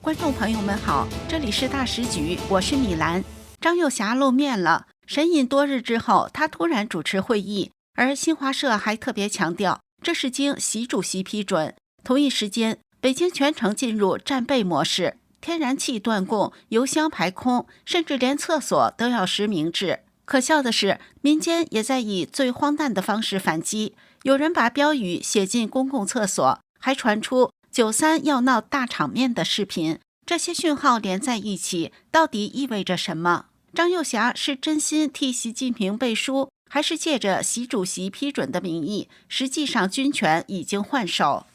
观众朋友们好，这里是大时局，我是米兰。张幼霞露面了，神隐多日之后，他突然主持会议，而新华社还特别强调，这是经习主席批准。同一时间，北京全城进入战备模式，天然气断供，油箱排空，甚至连厕所都要实名制。可笑的是，民间也在以最荒诞的方式反击，有人把标语写进公共厕所，还传出93要闹大场面的视频。这些讯号连在一起，到底意味着什么？张幼霞是真心替习近平背书，还是借着习主席批准的名义，实际上军权已经换手？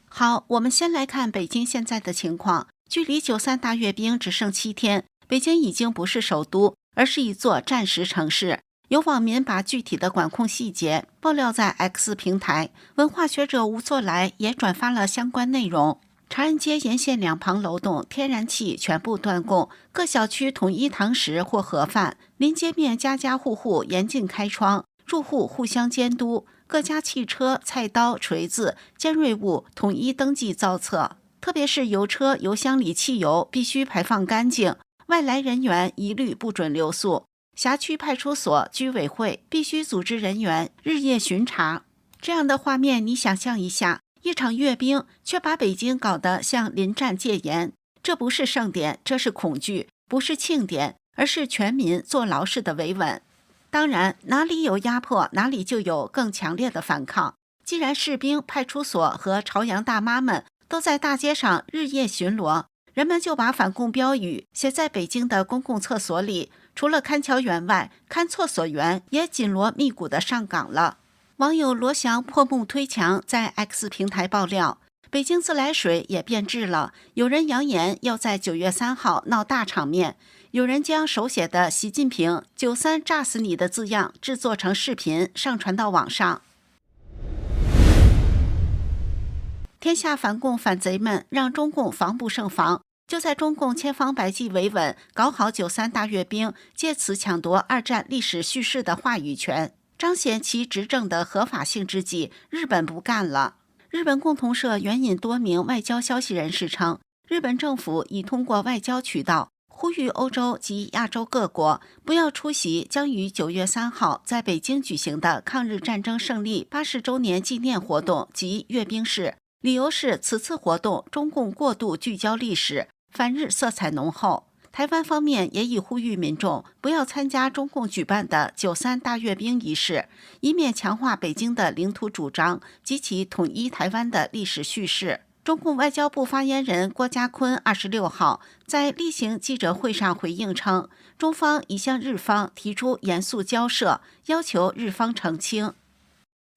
好，我们先来看北京现在的情况。距离93大阅兵只剩7天，北京已经不是首都，而是一座战时城市。有网民把具体的管控细节爆料在 X 平台，文化学者吴作来也转发了相关内容。长安街沿线两旁楼栋天然气全部断供，各小区统一堂食或盒饭，临街面家家户户严禁开窗，住户互相监督，各家汽车、菜刀、锤子、尖锐物统一登记造册。特别是油车油箱里汽油必须排放干净，外来人员一律不准留宿。辖区派出所、居委会必须组织人员日夜巡查。这样的画面，你想象一下，一场阅兵却把北京搞得像临战戒严。这不是盛典，这是恐惧；不是庆典，而是全民坐牢式的维稳。当然，哪里有压迫，哪里就有更强烈的反抗。既然士兵、派出所和朝阳大妈们都在大街上日夜巡逻，人们就把反共标语写在北京的公共厕所里，除了看桥员外，看厕所员也紧锣密鼓地上岗了。网友罗翔破木推墙在 X 平台爆料，北京自来水也变质了，有人扬言要在9月3号闹大场面，有人将手写的习近平93炸死你的字样制作成视频上传到网上。天下反共反贼们让中共防不胜防，就在中共千方百计维稳，搞好93大阅兵，借此抢夺二战历史叙事的话语权，彰显其执政的合法性之际，日本不干了。日本共同社援引多名外交消息人士称，日本政府已通过外交渠道呼吁欧洲及亚洲各国不要出席将于9月3号在北京举行的抗日战争胜利80周年纪念活动及阅兵式。理由是此次活动中共过度聚焦历史，反日色彩浓厚。台湾方面也已呼吁民众不要参加中共举办的93大阅兵仪式，以免强化北京的领土主张及其统一台湾的历史叙事。中共外交部发言人郭家坤26号在例行记者会上回应称，中方已向日方提出严肃交涉，要求日方澄清。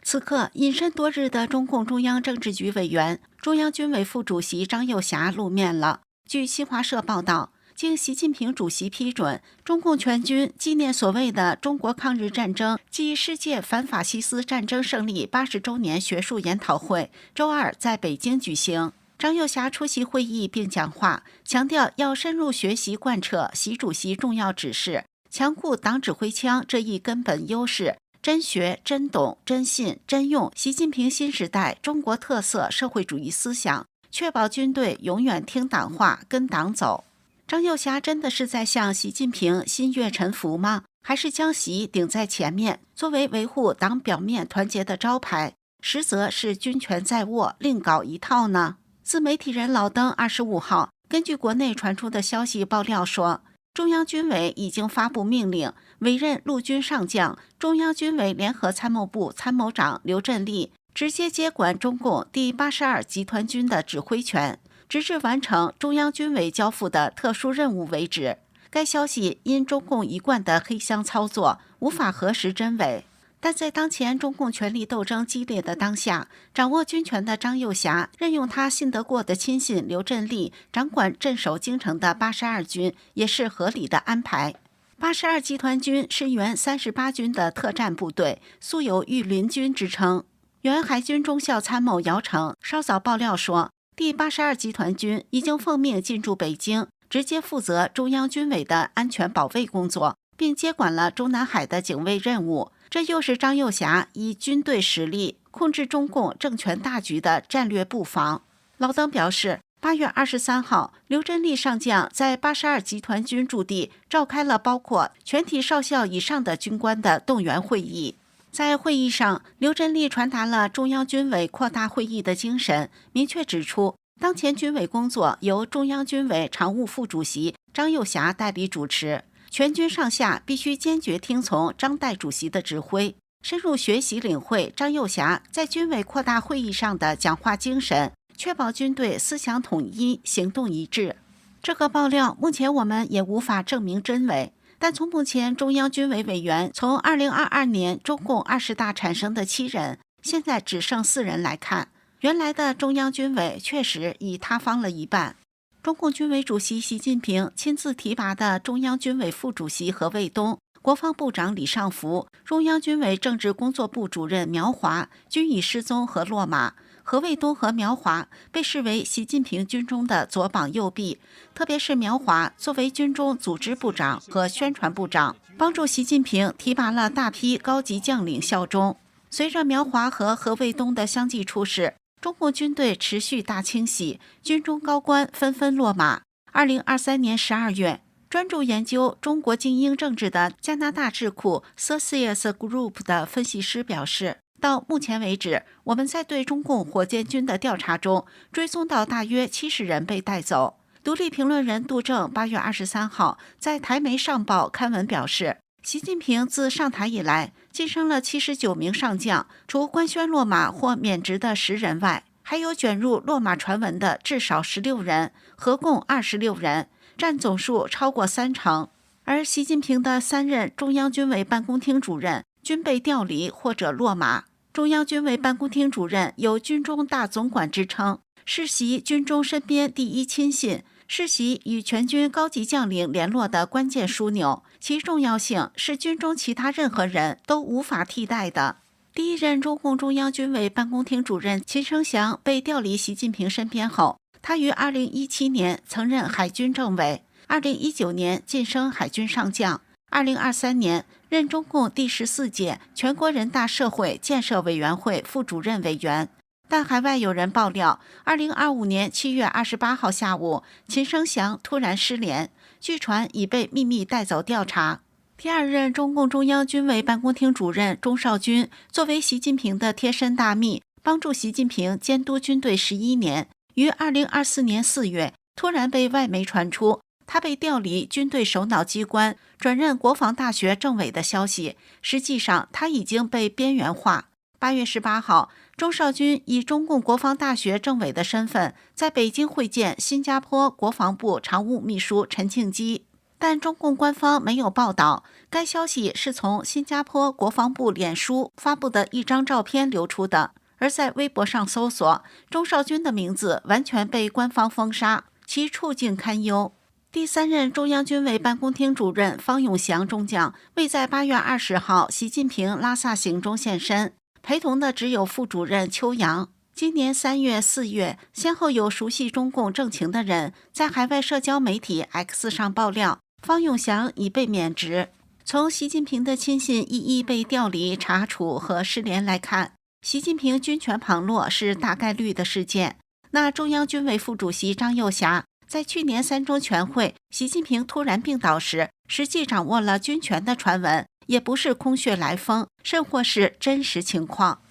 此刻，隐身多日的中共中央政治局委员、中央军委副主席张幼霞露面了。据新华社报道，经习近平主席批准，中共全军纪念所谓的中国抗日战争暨世界反法西斯战争胜利80周年学术研讨会周二在北京举行。张幼霞出席会议并讲话，强调要深入学习贯彻习主席重要指示，强固党指挥枪这一根本优势，真学、真懂、真信、真用习近平新时代中国特色社会主义思想，确保军队永远听党话、跟党走。张幼霞真的是在向习近平心悦诚服吗？还是将习顶在前面，作为维护党表面团结的招牌，实则是军权在握，另搞一套呢？自媒体人老登25号根据国内传出的消息爆料说，中央军委已经发布命令，委任陆军上将、中央军委联合参谋部参谋长刘振立直接接管中共第82集团军的指挥权，直至完成中央军委交付的特殊任务为止。该消息因中共一贯的黑箱操作，无法核实真伪。但在当前中共权力斗争激烈的当下，掌握军权的张幼霞任用他信得过的亲信刘振立掌管镇守京城的82军，也是合理的安排。82集团军是原38军的特战部队，素有御林军之称。原海军中校参谋姚成稍早爆料说，第82集团军已经奉命进驻北京，直接负责中央军委的安全保卫工作，并接管了中南海的警卫任务。这又是张幼霞以军队实力控制中共政权大局的战略布防。老登表示，8月23号，刘振立上将在82集团军驻地召开了包括全体少校以上的军官的动员会议。在会议上，刘振立传达了中央军委扩大会议的精神，明确指出，当前军委工作由中央军委常务副主席张又侠代笔主持，全军上下必须坚决听从张代主席的指挥，深入学习领会张又侠在军委扩大会议上的讲话精神，确保军队思想统一、行动一致。这个爆料目前我们也无法证明真伪，但从目前中央军委委员从2022年中共20大产生的7人，现在只剩4人来看，原来的中央军委确实已塌方了一半。中共军委主席习近平亲自提拔的中央军委副主席何卫东、国防部长李尚福、中央军委政治工作部主任苗华均已失踪和落马。何卫东和苗华被视为习近平军中的左膀右臂，特别是苗华作为军中组织部长和宣传部长，帮助习近平提拔了大批高级将领效忠。随着苗华和何卫东的相继出事，中共军队持续大清洗，军中高官纷纷落马。2023年12月，专注研究中国精英政治的加拿大智库 Celsius Group 的分析师表示，到目前为止，我们在对中共火箭军的调查中追踪到大约70人被带走。独立评论人杜正8月23号在台媒上报刊文表示，习近平自上台以来晋升了79名上将，除官宣落马或免职的10人外，还有卷入落马传闻的至少16人，合共26人，占总数超过30%。而习近平的3任中央军委办公厅主任均被调离或者落马。中央军委办公厅主任有军中大总管之称，是习军中身边第一亲信，是习与全军高级将领联络的关键枢纽，其重要性是军中其他任何人都无法替代的。第1任中共中央军委办公厅主任秦生祥被调离习近平身边后，他于2017年曾任海军政委，2019年晋升海军上将，2023年任中共第14届全国人大社会建设委员会副主任委员。但海外有人爆料，2025年7月28号下午，秦生祥突然失联，据传已被秘密带走调查。第2任中共中央军委办公厅主任钟绍军作为习近平的贴身大秘，帮助习近平监督军队11年，于2024年4月突然被外媒传出他被调离军队首脑机关，转任国防大学政委的消息，实际上他已经被边缘化。8月18号，钟绍军以中共国防大学政委的身份，在北京会见新加坡国防部常务秘书陈庆基，但中共官方没有报道。该消息是从新加坡国防部脸书发布的一张照片流出的，而在微博上搜索，钟绍军的名字完全被官方封杀，其处境堪忧。第3任中央军委办公厅主任方永祥中将未在8月20号习近平拉萨行中现身，陪同的只有副主任邱阳。今年3月、4月，先后有熟悉中共政情的人在海外社交媒体 X 上爆料，方永祥已被免职。从习近平的亲信一一被调离、查处和失联来看，习近平军权旁落是大概率的事件。那中央军委副主席张又侠在去年3中全会，习近平突然病倒时，实际掌握了军权的传闻，也不是空穴来风，甚或是真实情况。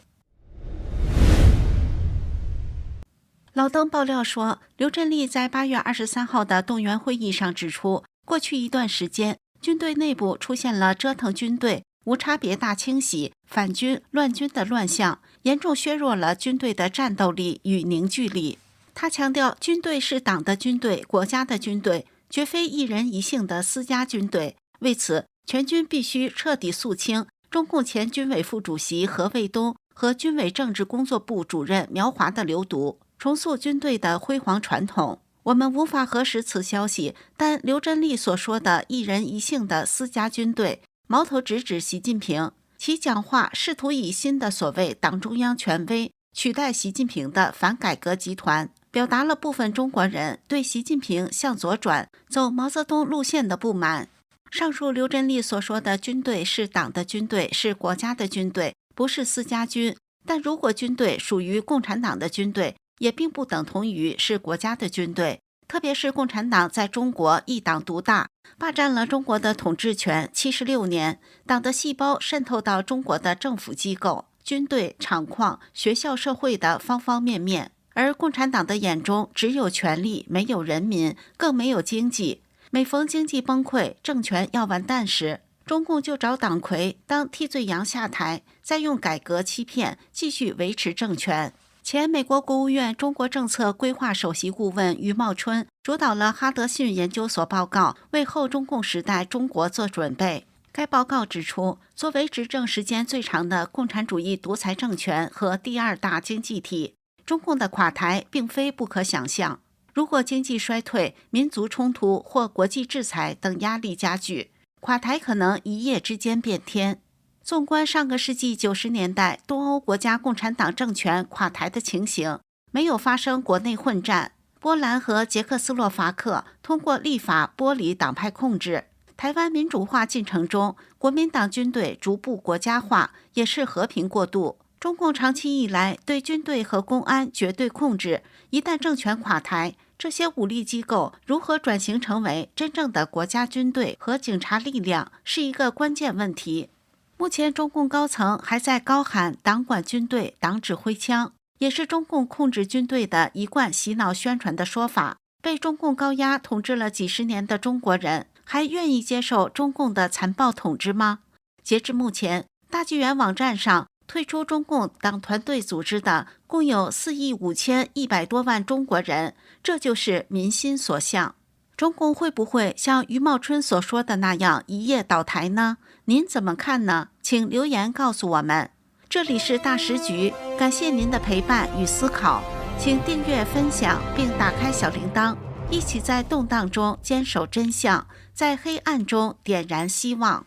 老登爆料说，刘振立在8月23号的动员会议上指出，过去一段时间，军队内部出现了折腾军队、无差别大清洗、反军、乱军的乱象，严重削弱了军队的战斗力与凝聚力。他强调，军队是党的军队、国家的军队，绝非一人一姓的私家军队。为此，全军必须彻底肃清中共前军委副主席何卫东和军委政治工作部主任苗华的流毒，重塑军队的辉煌传统。我们无法核实此消息，但刘振立所说的一人一姓的私家军队，矛头直指习近平。其讲话试图以新的所谓党中央权威取代习近平的反改革集团，表达了部分中国人对习近平向左转、走毛泽东路线的不满。上述刘振立所说的军队是党的军队，是国家的军队，不是私家军。但如果军队属于共产党的军队，也并不等同于是国家的军队。特别是共产党在中国一党独大，霸占了中国的统治权76年，党的细胞渗透到中国的政府机构、军队、厂矿、学校、社会的方方面面。而共产党的眼中只有权力，没有人民，更没有经济。每逢经济崩溃，政权要完蛋时，中共就找党魁当替罪羊下台，再用改革欺骗继续维持政权。前美国国务院中国政策规划首席顾问余茂春主导了哈德逊研究所报告，为后中共时代中国做准备。该报告指出，作为执政时间最长的共产主义独裁政权和第二大经济体，中共的垮台并非不可想象。如果经济衰退、民族冲突或国际制裁等压力加剧，垮台可能一夜之间变天。纵观上个世纪90年代东欧国家共产党政权垮台的情形，没有发生国内混战。波兰和捷克斯洛伐克通过立法剥离党派控制。台湾民主化进程中，国民党军队逐步国家化，也是和平过渡。中共长期以来对军队和公安绝对控制，一旦政权垮台，这些武力机构如何转型成为真正的国家军队和警察力量，是一个关键问题。目前中共高层还在高喊党管军队，党指挥枪，也是中共控制军队的一贯洗脑宣传的说法。被中共高压统治了几十年的中国人，还愿意接受中共的残暴统治吗？截至目前，大纪元网站上退出中共党团队组织的共有4亿5100多万中国人，这就是民心所向。中共会不会像余茂春所说的那样一夜倒台呢？您怎么看呢？请留言告诉我们。这里是大时局，感谢您的陪伴与思考，请订阅、分享并打开小铃铛，一起在动荡中坚守真相，在黑暗中点燃希望。